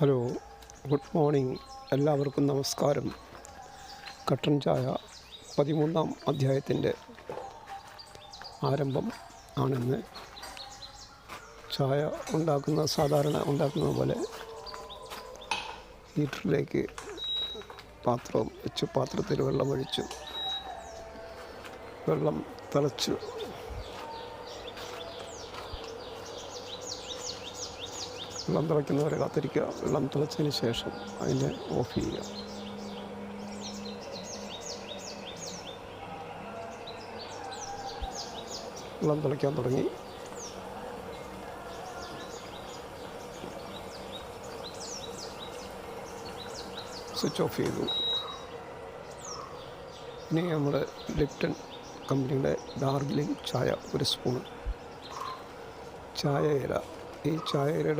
Hello, good morning. എല്ലാവർക്കും നമസ്കാരം. കട്ടൻ ചായ 13-ാം അധ്യായത്തിൻ്റെ ആരംഭം ആണെന്ന്. ചായ സാധാരണ ഉണ്ടാക്കുന്ന പോലെ ഹീറ്ററിലേക്ക് പാത്രം വെച്ച് പാത്രത്തിൽ വെള്ളമൊഴിച്ചു. വെള്ളം തിളച്ചു. വെള്ളം തിളയ്ക്കുന്നവരെ കാത്തിരിക്കുക. വെള്ളം തിളച്ചതിന് ശേഷം അതിനെ ഓഫ് ചെയ്യുക. വെള്ളം തിളയ്ക്കാൻ തുടങ്ങി. സ്വിച്ച് ഓഫ് ചെയ്തു. ഇനി നമ്മുടെ ലിപ്റ്റൺ കമ്പനിയുടെ ഡാർജിലിംഗ് ചായ 1 സ്പൂൺ. ചായ ഇല. ഈ ചായ ഇലയുടെ